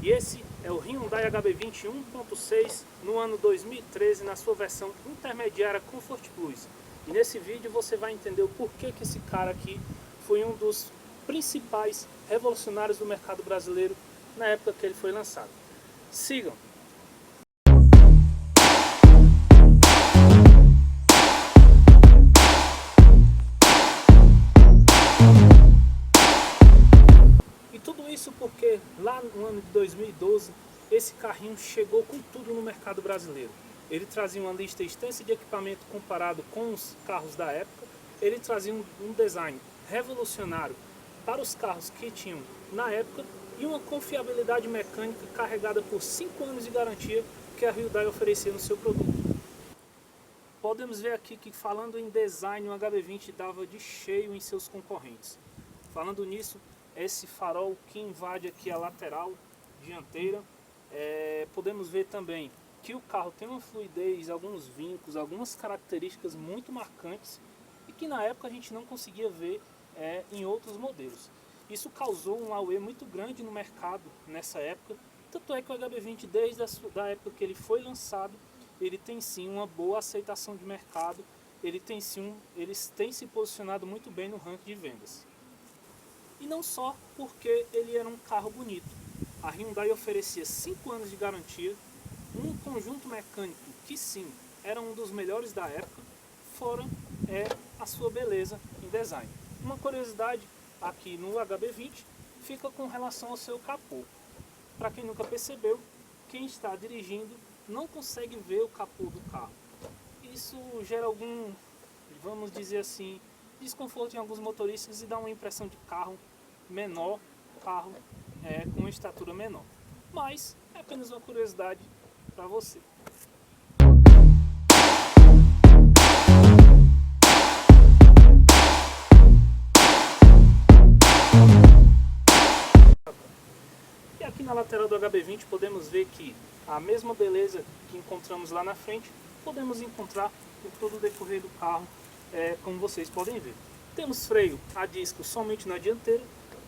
E esse é o Hyundai HB20 1.6 no ano 2013 na sua versão intermediária Comfort Plus. E nesse vídeo você vai entender o porquê que esse cara aqui foi um dos principais revolucionários do mercado brasileiro na época que ele foi lançado. Sigam! Isso porque lá no ano de 2012 esse carrinho chegou com tudo no mercado brasileiro. Ele trazia uma lista extensa de equipamento comparado com os carros da época. Ele trazia um design revolucionário para os carros que tinham na época e uma confiabilidade mecânica carregada por 5 anos de garantia que a Hyundai oferecia no seu produto. Podemos ver aqui que, falando em design, o HB20 dava de cheio em seus concorrentes. Falando nisso, esse farol que invade aqui a lateral dianteira, podemos ver também que o carro tem uma fluidez, alguns vincos, algumas características muito marcantes e que na época a gente não conseguia ver em outros modelos. Isso causou um auê muito grande no mercado nessa época, tanto é que o HB20 desde a época que ele foi lançado, ele tem sim uma boa aceitação de mercado, ele tem se posicionado muito bem no ranking de vendas. E não só porque ele era um carro bonito. A Hyundai oferecia 5 anos de garantia, um conjunto mecânico que sim, era um dos melhores da época, fora a sua beleza em design. Uma curiosidade aqui no HB20 fica com relação ao seu capô. Para quem nunca percebeu, quem está dirigindo não consegue ver o capô do carro. Isso gera algum, vamos dizer assim, desconforto em alguns motoristas e dá uma impressão de carro menor, carro com uma estatura menor. Mas é apenas uma curiosidade para você. E aqui na lateral do HB20 podemos ver que a mesma beleza que encontramos lá na frente, podemos encontrar em todo o decorrer do carro, como vocês podem ver. Temos freio a disco somente na dianteira,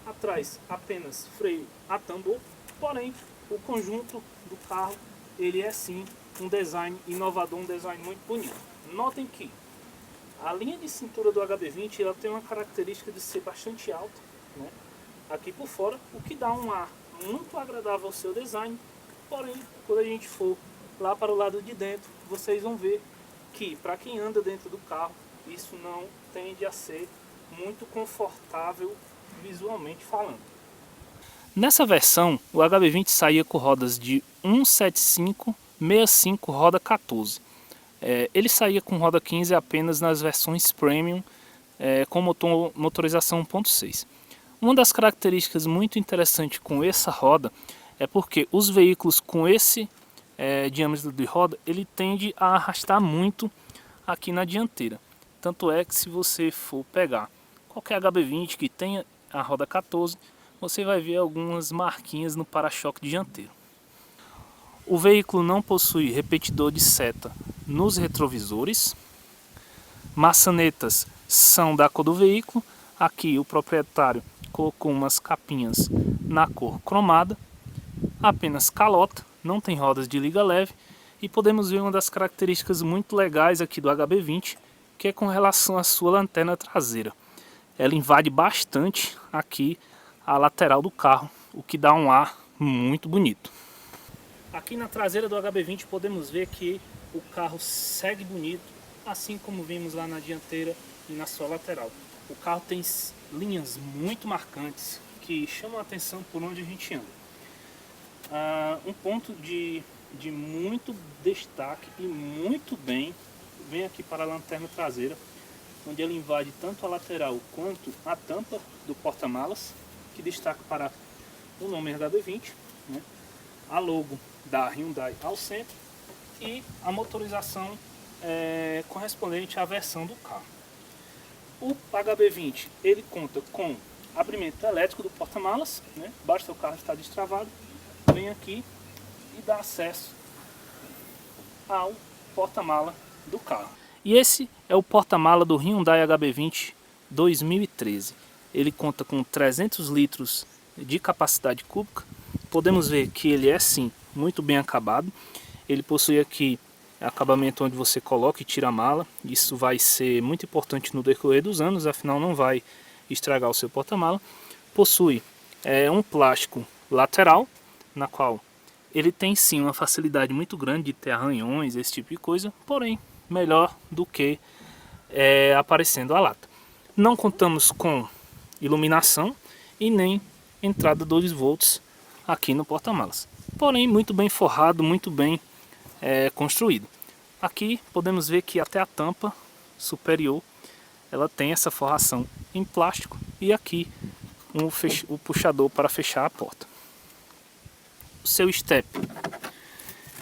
atrás apenas freio a tambor, porém o conjunto do carro ele é sim um design inovador, um design muito bonito. Notem que a linha de cintura do HB20 ela tem uma característica de ser bastante alta, né, aqui por fora, o que dá um ar muito agradável ao seu design. Porém, quando a gente for lá para o lado de dentro, vocês vão ver que para quem anda dentro do carro, isso não tende a ser muito confortável visualmente falando. Nessa versão, o HB20 saía com rodas de 175/65 roda 14. Ele saía com roda 15 apenas nas versões Premium com motorização 1.6. Uma das características muito interessantes com essa roda é porque os veículos com esse diâmetro de roda, ele tende a arrastar muito aqui na dianteira. Tanto é que se você for pegar qualquer HB20 que tenha a roda 14, você vai ver algumas marquinhas no para-choque dianteiro. O veículo não possui repetidor de seta nos retrovisores. Maçanetas são da cor do veículo. Aqui o proprietário colocou umas capinhas na cor cromada. Apenas calota, não tem rodas de liga leve. E podemos ver uma das características muito legais aqui do HB20, que é com relação à sua lanterna traseira. Ela invade bastante aqui a lateral do carro, o que dá um ar muito bonito. Aqui na traseira do HB20 podemos ver que o carro segue bonito, assim como vimos lá na dianteira e na sua lateral. O carro tem linhas muito marcantes que chamam a atenção por onde a gente anda. Um ponto de muito destaque e muito bem vem aqui para a lanterna traseira, onde ela invade tanto a lateral quanto a tampa do porta-malas, que destaca para o nome HB20, né, a logo da Hyundai ao centro e a motorização correspondente à versão do carro. O HB20 ele conta com abrimento elétrico do porta-malas, né, basta o carro estar destravado, vem aqui e dá acesso ao porta-mala do carro. E esse é o porta-mala do Hyundai HB20 2013. Ele conta com 300 litros de capacidade cúbica, podemos ver que ele é sim muito bem acabado. Ele possui aqui acabamento onde você coloca e tira a mala. Isso vai ser muito importante no decorrer dos anos, afinal não vai estragar o seu porta-mala. Possui um plástico lateral, na qual ele tem sim uma facilidade muito grande de ter arranhões, esse tipo de coisa, porém melhor do que aparecendo a lata. Não contamos com iluminação e nem entrada 2 volts aqui no porta-malas, porém muito bem forrado, muito bem construído. Aqui podemos ver que até a tampa superior ela tem essa forração em plástico e aqui o puxador para fechar a porta. O seu step,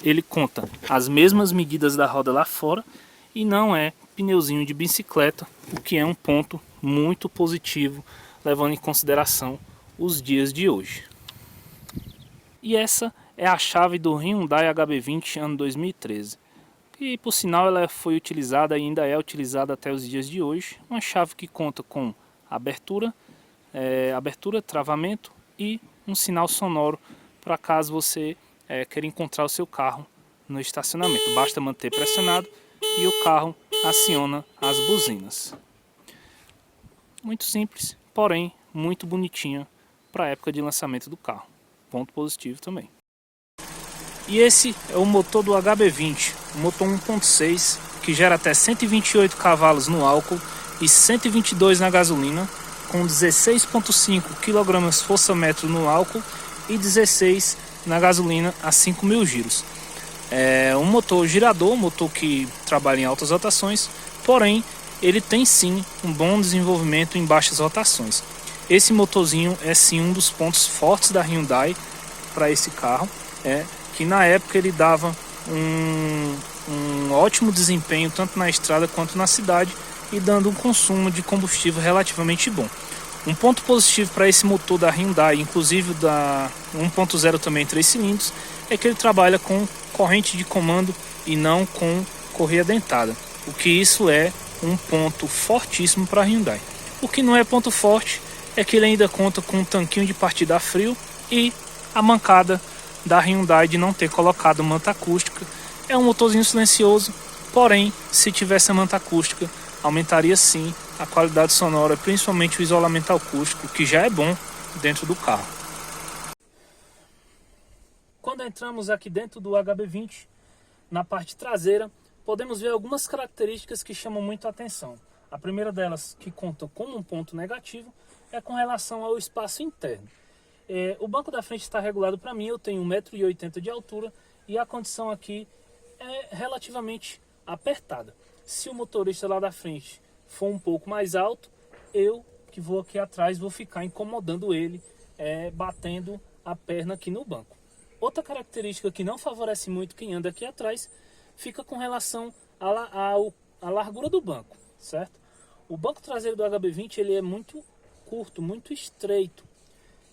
ele conta as mesmas medidas da roda lá fora e não é pneuzinho de bicicleta, o que é um ponto muito positivo, levando em consideração os dias de hoje. E essa é a chave do Hyundai HB20 ano 2013. E por sinal ela foi utilizada e ainda é utilizada até os dias de hoje. Uma chave que conta com abertura, travamento e um sinal sonoro para caso você queira encontrar o seu carro no estacionamento. Basta manter pressionado e o carro aciona as buzinas. Muito simples, porém muito bonitinha para a época de lançamento do carro. Ponto positivo também. E esse é o motor do HB20, um motor 1.6 que gera até 128 cavalos no álcool e 122 na gasolina, com 16,5 kgfm no álcool e 16 na gasolina a 5.000 giros. É um motor girador, um motor que trabalha em altas rotações, porém ele tem sim um bom desenvolvimento em baixas rotações. Esse motorzinho é sim um dos pontos fortes da Hyundai para esse carro, que na época ele dava um ótimo desempenho tanto na estrada quanto na cidade e dando um consumo de combustível relativamente bom. Um ponto positivo para esse motor da Hyundai, inclusive da 1.0 também 3 cilindros, é que ele trabalha com corrente de comando e não com correia dentada, o que isso é um ponto fortíssimo para a Hyundai. O que não é ponto forte é que ele ainda conta com um tanquinho de partida a frio e a mancada da Hyundai de não ter colocado manta acústica. É um motorzinho silencioso, porém se tivesse a manta acústica aumentaria sim a qualidade sonora, principalmente o isolamento acústico, que já é bom dentro do carro. Quando entramos aqui dentro do HB20, na parte traseira, podemos ver algumas características que chamam muito a atenção. A primeira delas, que conta como um ponto negativo, é com relação ao espaço interno. O banco da frente está regulado para mim, eu tenho 1,80 m de altura e a condição aqui é relativamente apertada. Se o motorista lá da frente for um pouco mais alto, eu que vou aqui atrás vou ficar incomodando ele, batendo a perna aqui no banco. Outra característica que não favorece muito quem anda aqui atrás fica com relação à largura do banco, certo? O banco traseiro do HB20 ele é muito curto, muito estreito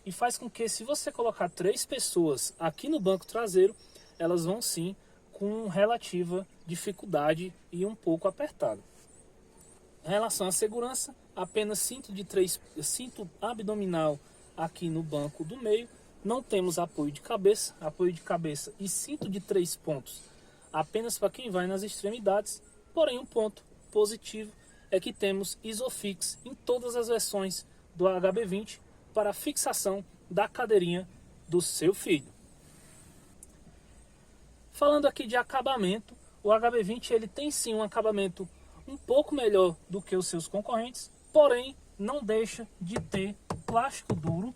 e faz com que, se você colocar 3 pessoas aqui no banco traseiro, elas vão sim com relativa dificuldade e um pouco apertado. Em relação à segurança, apenas cinto abdominal aqui no banco do meio. Não temos apoio de cabeça e cinto de 3 pontos apenas para quem vai nas extremidades. Porém, um ponto positivo é que temos Isofix em todas as versões do HB20 para a fixação da cadeirinha do seu filho. Falando aqui de acabamento, o HB20 ele tem sim um acabamento um pouco melhor do que os seus concorrentes, porém não deixa de ter plástico duro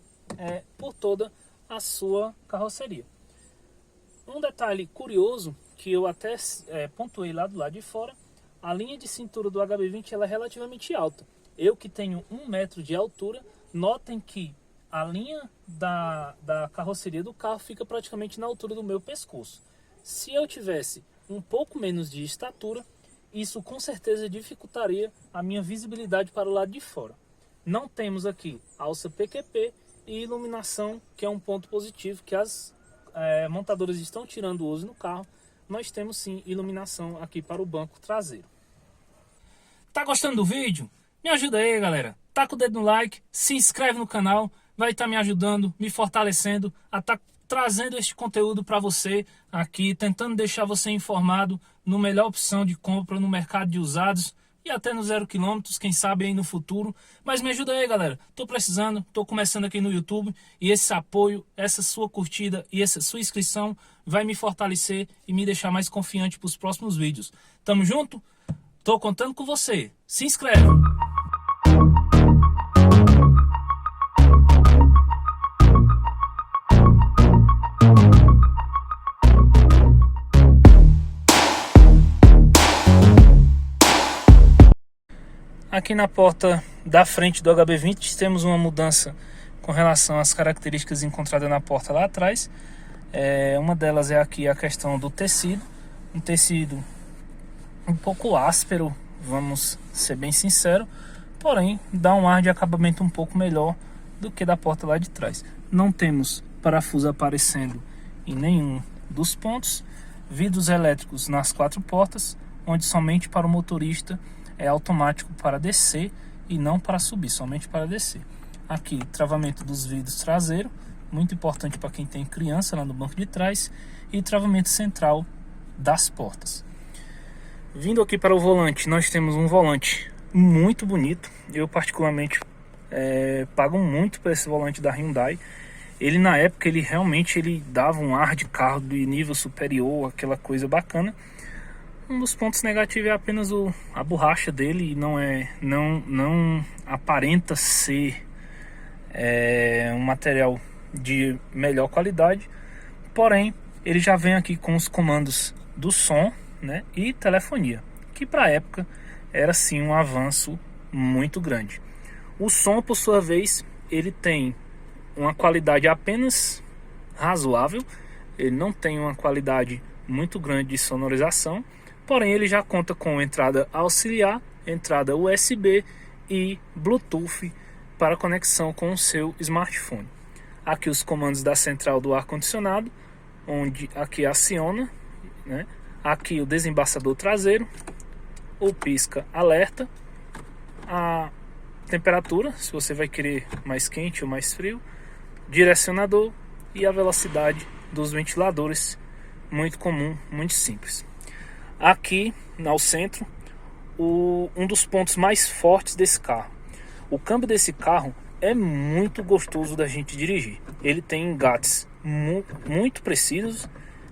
por toda a sua carroceria. Um detalhe curioso que eu até pontuei lá do lado de fora, a linha de cintura do HB20 ela é relativamente alta. Eu que tenho 1 metro de altura, notem que a linha da carroceria do carro fica praticamente na altura do meu pescoço. Se eu tivesse um pouco menos de estatura, isso com certeza dificultaria a minha visibilidade para o lado de fora. Não temos aqui alça PQP e iluminação, que é um ponto positivo que as montadoras estão tirando hoje no carro. Nós temos sim iluminação aqui para o banco traseiro. Tá gostando do vídeo? Me ajuda aí, galera. Taca o dedo no like, se inscreve no canal, vai estar me ajudando, me fortalecendo a estar trazendo este conteúdo para você aqui, tentando deixar você informado no melhor opção de compra no mercado de usados e até no 0 km, quem sabe aí no futuro. Mas me ajuda aí, galera. Tô precisando, tô começando aqui no YouTube e esse apoio, essa sua curtida e essa sua inscrição vai me fortalecer e me deixar mais confiante para os próximos vídeos. Tamo junto? Tô contando com você. Se inscreve! Aqui na porta da frente do HB20 temos uma mudança com relação às características encontradas na porta lá atrás. Uma delas é aqui a questão do tecido, um tecido um pouco áspero, vamos ser bem sincero, porém dá um ar de acabamento um pouco melhor do que da porta lá de trás. Não temos parafuso aparecendo em nenhum dos pontos, vidros elétricos nas 4 portas, onde somente para o motorista é automático para descer e não para subir, somente para descer. Aqui, travamento dos vidros traseiro, muito importante para quem tem criança lá no banco de trás, e travamento central das portas. Vindo aqui para o volante, nós temos um volante muito bonito. Eu particularmente pago muito por esse volante da Hyundai. Ele na época, ele realmente dava um ar de carro de nível superior, aquela coisa bacana. Um dos pontos negativos é apenas a borracha dele, e não aparenta ser um material de melhor qualidade. Porém, ele já vem aqui com os comandos do som, né, e telefonia, que para a época era sim um avanço muito grande. O som, por sua vez, ele tem uma qualidade apenas razoável, ele não tem uma qualidade muito grande de sonorização. Porém, ele já conta com entrada auxiliar, entrada USB e Bluetooth para conexão com o seu smartphone. Aqui os comandos da central do ar-condicionado, onde aqui aciona, né? Aqui o desembaçador traseiro, o pisca-alerta, a temperatura, se você vai querer mais quente ou mais frio, direcionador e a velocidade dos ventiladores, muito comum, muito simples. Aqui no centro, um dos pontos mais fortes desse carro. O câmbio desse carro é muito gostoso da gente dirigir. Ele tem engates muito precisos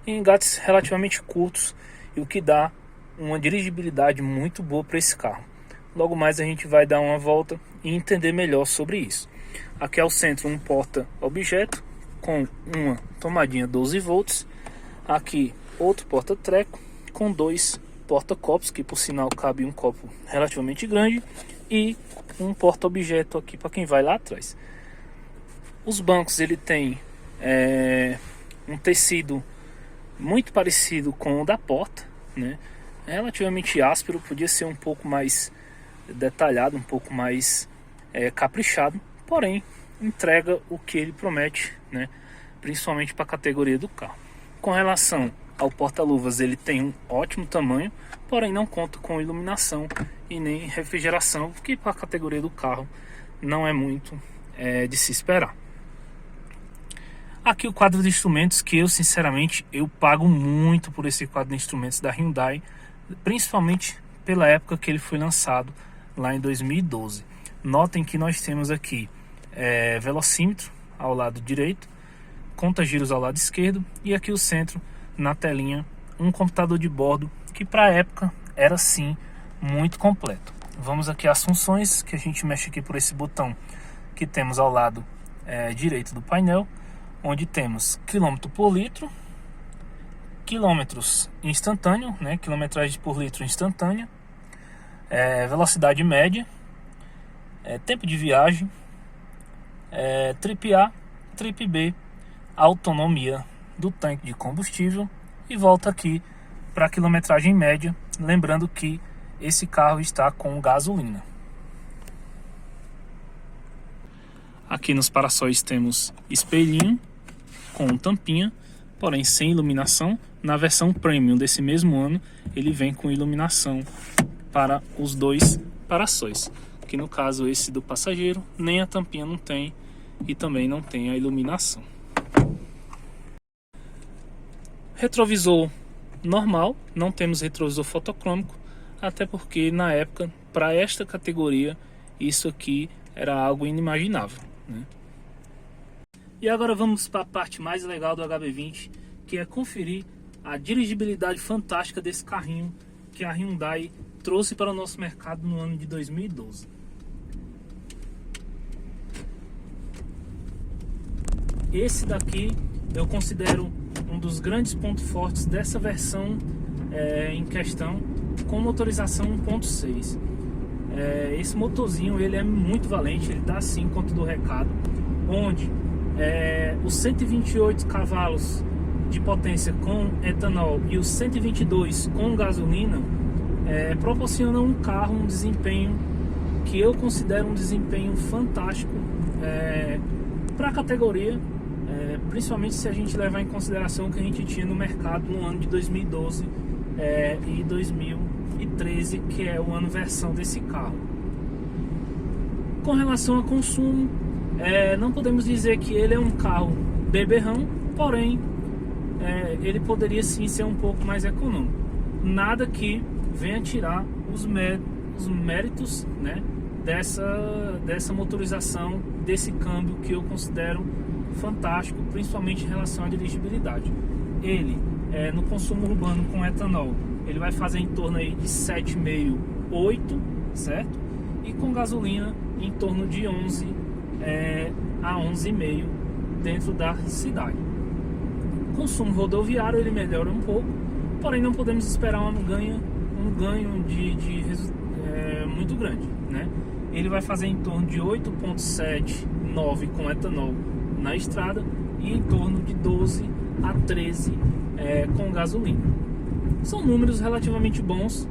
e engates relativamente curtos, e o que dá uma dirigibilidade muito boa para esse carro. Logo mais a gente vai dar uma volta e entender melhor sobre isso. Aqui ao centro, um porta-objeto com uma tomadinha 12 volts. Aqui outro porta-treco com 2 porta-copos, que por sinal cabe um copo relativamente grande, e um porta-objeto aqui para quem vai lá atrás. Os bancos, ele tem um tecido muito parecido com o da porta, né? Relativamente áspero, podia ser um pouco mais detalhado, um pouco mais caprichado, porém entrega o que ele promete, né? Principalmente para a categoria do carro. Com relação ao porta-luvas, ele tem um ótimo tamanho, porém não conta com iluminação e nem refrigeração, porque para a categoria do carro não é muito de se esperar. Aqui o quadro de instrumentos, que eu sinceramente pago muito por esse quadro de instrumentos da Hyundai, principalmente pela época que ele foi lançado lá em 2012. Notem que nós temos aqui velocímetro ao lado direito, conta-giros ao lado esquerdo, e aqui o centro, na telinha, um computador de bordo que para a época era sim muito completo. Vamos aqui às funções, que a gente mexe aqui por esse botão que temos ao lado direito do painel, onde temos quilômetro por litro, quilômetros instantâneo, né, quilometragem por litro instantânea, velocidade média, tempo de viagem, trip A, trip B, autonomia do tanque de combustível, e volta aqui para a quilometragem média, lembrando que esse carro está com gasolina. Aqui nos para-sóis temos espelhinho com tampinha, porém sem iluminação. Na versão Premium desse mesmo ano, ele vem com iluminação para os 2 para-sóis, que no caso esse do passageiro nem a tampinha não tem, e também não tem a iluminação. Retrovisor normal, não temos retrovisor fotocrômico, até porque na época, para esta categoria, isso aqui era algo inimaginável, né? E agora vamos para a parte mais legal do HB20, que é conferir a dirigibilidade fantástica desse carrinho que a Hyundai trouxe para o nosso mercado no ano de 2012. Esse daqui eu considero um dos grandes pontos fortes dessa versão em questão, com motorização 1.6. Esse motorzinho ele é muito valente, ele dá sim conta do recado, onde os 128 cavalos de potência com etanol e os 122 com gasolina proporcionam um carro, um desempenho que eu considero um desempenho fantástico para a categoria, principalmente se a gente levar em consideração o que a gente tinha no mercado no ano de 2012 e 2013, que é o ano versão desse carro. Com relação a consumo, não podemos dizer que ele é um carro beberrão, porém ele poderia sim ser um pouco mais econômico. Nada que venha tirar os méritos, né, dessa motorização, desse câmbio que eu considero fantástico, principalmente em relação à dirigibilidade. Ele, no consumo urbano com etanol, ele vai fazer em torno aí de 7,5, 8, certo? E com gasolina em torno de 11 a 11,5 dentro da cidade. Consumo rodoviário ele melhora um pouco, porém não podemos esperar um ganho muito grande, né? Ele vai fazer em torno de 8,7, 9 com etanol na estrada e em torno de 12 a 13 com gasolina. São números relativamente bons.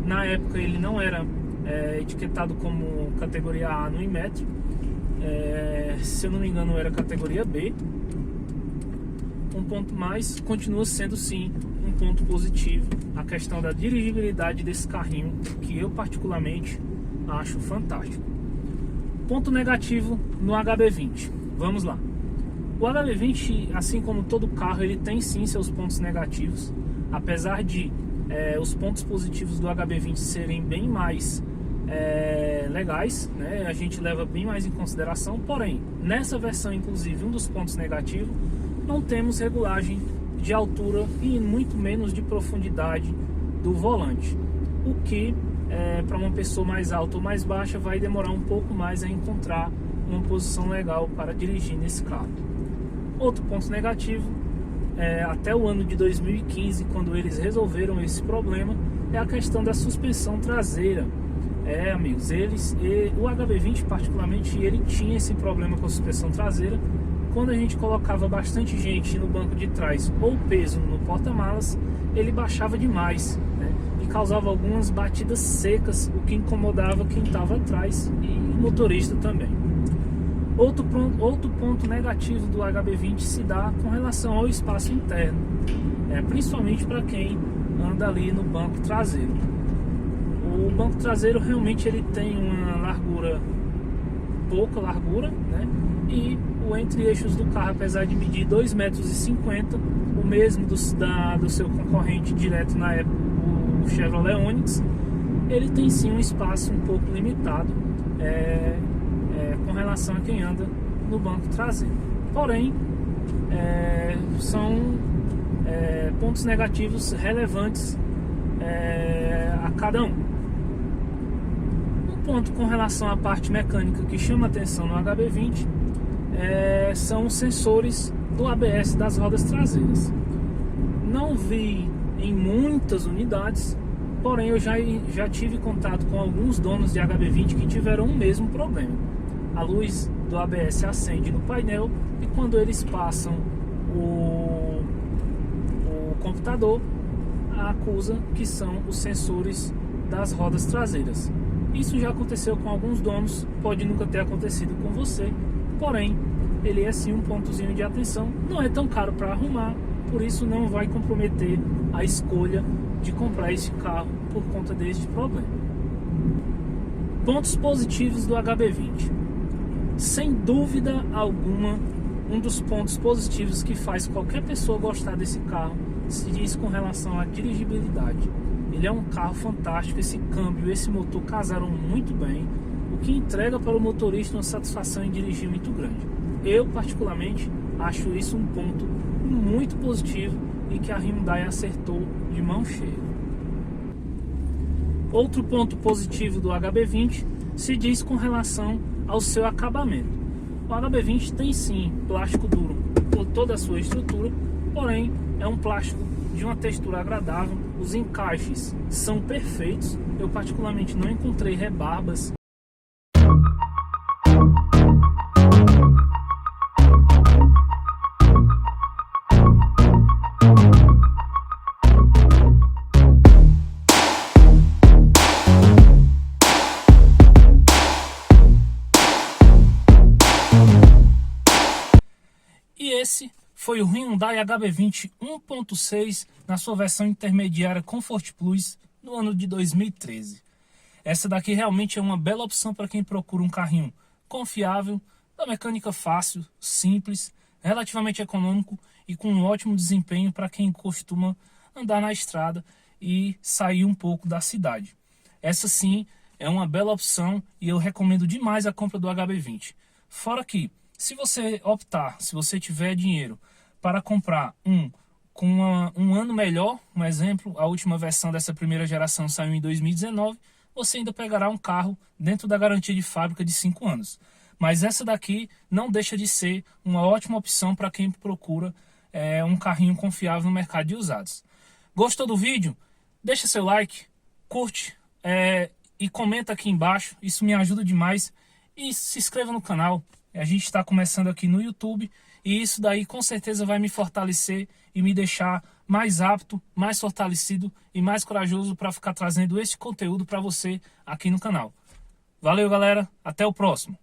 Na época ele não era etiquetado como categoria A no Inmetro, se eu não me engano era categoria B. Um ponto mais, continua sendo sim um ponto positivo a questão da dirigibilidade desse carrinho, que eu particularmente acho fantástico. Ponto negativo no HB20, vamos lá. O HB20, assim como todo carro, ele tem sim seus pontos negativos, apesar de os pontos positivos do HB20 serem bem mais legais, né? A gente leva bem mais em consideração, porém, nessa versão inclusive, um dos pontos negativos, não temos regulagem de altura e muito menos de profundidade do volante, o que para uma pessoa mais alta ou mais baixa vai demorar um pouco mais a encontrar uma posição legal para dirigir nesse carro. Outro ponto negativo, até o ano de 2015, quando eles resolveram esse problema, é a questão da suspensão traseira. Amigos, o HB20 particularmente, ele tinha esse problema com a suspensão traseira. Quando a gente colocava bastante gente no banco de trás ou peso no porta-malas, ele baixava demais, né? E causava algumas batidas secas, o que incomodava quem estava atrás e o motorista também. Outro ponto negativo do HB20 se dá com relação ao espaço interno, principalmente para quem anda ali no banco traseiro. O banco traseiro realmente ele tem uma largura, pouca largura, né? E o entre-eixos do carro, apesar de medir 2,50 metros, o mesmo do seu concorrente direto na época, o Chevrolet Onix, ele tem sim um espaço um pouco limitado com relação a quem anda no banco traseiro. Porém, são pontos negativos relevantes a cada um. Um ponto com relação à parte mecânica que chama atenção no HB20 são os sensores do ABS das rodas traseiras. Não vi em muitas unidades, porém eu já tive contato com alguns donos de HB20 que tiveram o mesmo problema. A luz do ABS acende no painel e quando eles passam o computador, acusa que são os sensores das rodas traseiras. Isso já aconteceu com alguns donos, pode nunca ter acontecido com você, porém ele é sim um pontozinho de atenção. Não é tão caro para arrumar, por isso não vai comprometer a escolha de comprar este carro por conta deste problema. Pontos positivos do HB20. Sem dúvida alguma, um dos pontos positivos que faz qualquer pessoa gostar desse carro se diz com relação à dirigibilidade. Ele é um carro fantástico, esse câmbio e esse motor casaram muito bem, o que entrega para o motorista uma satisfação em dirigir muito grande. Eu, particularmente, acho isso um ponto muito positivo e que a Hyundai acertou de mão cheia. Outro ponto positivo do HB20 se diz com relação ao seu acabamento. O HB20 tem sim plástico duro por toda a sua estrutura, porém é um plástico de uma textura agradável, os encaixes são perfeitos, eu particularmente não encontrei rebarbas. E esse foi o Hyundai HB20 1.6 na sua versão intermediária Comfort Plus no ano de 2013. Essa daqui realmente é uma bela opção para quem procura um carrinho confiável, da mecânica fácil, simples, relativamente econômico e com um ótimo desempenho para quem costuma andar na estrada e sair um pouco da cidade. Essa sim é uma bela opção e eu recomendo demais a compra do HB20. Fora que, se você optar, se você tiver dinheiro para comprar com um ano melhor, um exemplo, a última versão dessa primeira geração saiu em 2019, você ainda pegará um carro dentro da garantia de fábrica de 5 anos. Mas essa daqui não deixa de ser uma ótima opção para quem procura um carrinho confiável no mercado de usados. Gostou do vídeo? Deixa seu like, curte e comenta aqui embaixo, isso me ajuda demais. E se inscreva no canal. A gente está começando aqui no YouTube e isso daí com certeza vai me fortalecer e me deixar mais apto, mais fortalecido e mais corajoso para ficar trazendo esse conteúdo para você aqui no canal. Valeu, galera. Até o próximo.